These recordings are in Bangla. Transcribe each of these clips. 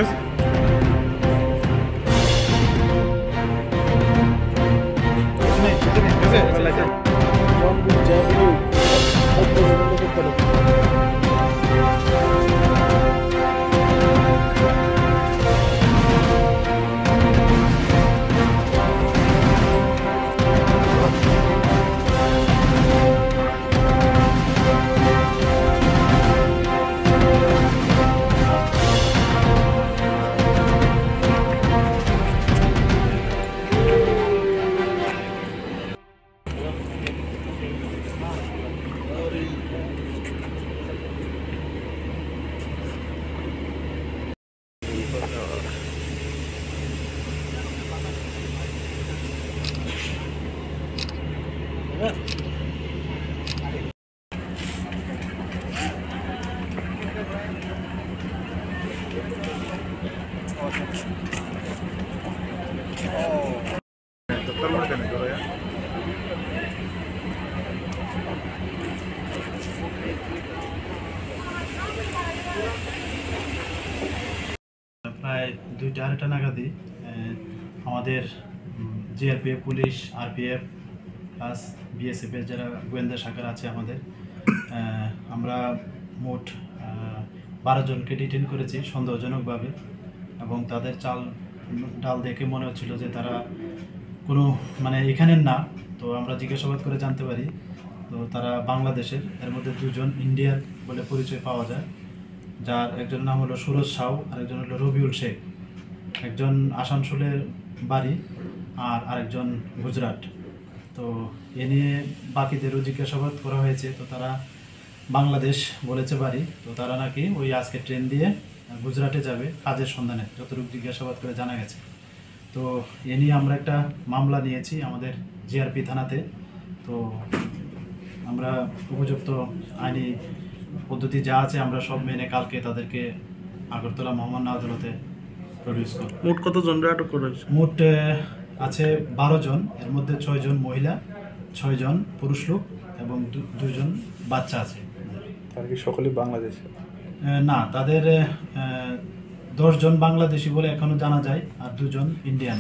আছে। প্রায় 2টা-2:30 নাগাদই আমাদের জিআরপিএফ, পুলিশ, আরপিএফ প্লাস বিএসএফের যারা গোয়েন্দা শাখার আছে আমাদের, আমরা মোট 12 জনকে ডিটেইন করেছি সন্দেহজনকভাবে। এবং তাদের চাল ডাল দেখে মনে হচ্ছিল যে তারা কোনো এখানের না। তো আমরা জিজ্ঞাসাবাদ করে জানতে পারি তো তারা বাংলাদেশের। এর মধ্যে 2 জন ইন্ডিয়ার বলে পরিচয় পাওয়া যায়, যার একজন নাম হলো সুরজ সাউ আর একজন হলো রবিউল শেখ। একজন আসানসোলের বাড়ি আর আরেকজন গুজরাট। তো এ নিয়ে বাকিদেরও জিজ্ঞাসাবাদ করা হয়েছে। তো তারা বাংলাদেশ বলেছে বাড়ি। তো তারা নাকি ওই আজকে ট্রেন দিয়ে গুজরাটে যাবে কাজের সন্ধানে, যতটুকু জিজ্ঞাসাবাদ করে জানা গেছে। তো এ নিয়ে আমরা একটা মামলা নিয়েছি আমাদের জিআরপি থানাতে। তো আমরা উপযুক্ত আইনি পদ্ধতি যা আছে আমরা সব মেনে কালকে তাদেরকে আগরতলা মহামান্য আদালতে প্রডিউস করব। মোট কতজন আটক করা হয়েছে? মোট আছে 12 জন। এর মধ্যে 6 জন মহিলা, 6 জন পুরুষ লোক এবং 2 জন বাচ্চা আছে। তার কি সকলেই বাংলাদেশে? না, তাদের 10 জন বাংলাদেশি বলে এখনো জানা যায় আর 2 জন ইন্ডিয়ান।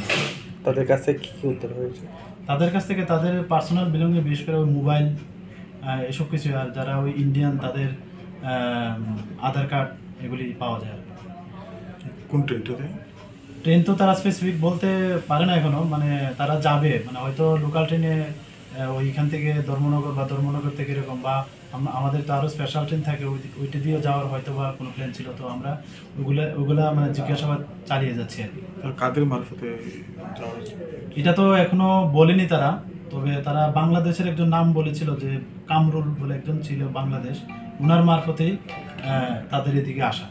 তাদের কাছে কি কি উদ্ধার হয়েছে? তাদের কাছ থেকে তাদের পার্সোনাল বিলঙ্গে, বিশেষ করে ওই মোবাইল, এসব কিছু। আর যারা ওই ইন্ডিয়ান তাদের আধার কার্ড এগুলি পাওয়া যায়। কোন ট্রেনটাতে? ট্রেন তো তারা স্পেসিফিক বলতে পারে না এখনো, তারা যাবে হয়তো লোকাল ট্রেনে ওইখান থেকে ধর্মনগর বা ধর্মনগর থেকে এরকম, বা আমাদের তো আরও স্পেশাল ট্রেন থাকে ওইটা দিয়েও যাওয়ার হয়তো বা কোনো প্ল্যান ছিল। তো আমরা ওগুলা জিজ্ঞাসাবাদ চালিয়ে যাচ্ছি আর কি। কাদের মারফতে যাওয়া হয়েছে এটা তো এখনো বলেনি তারা। তবে তারা বাংলাদেশের একজন নাম বলেছিল, যে কামরুল বলে একজন ছিল বাংলাদেশ, ওনার মারফতেই তাদের এদিকে আসা।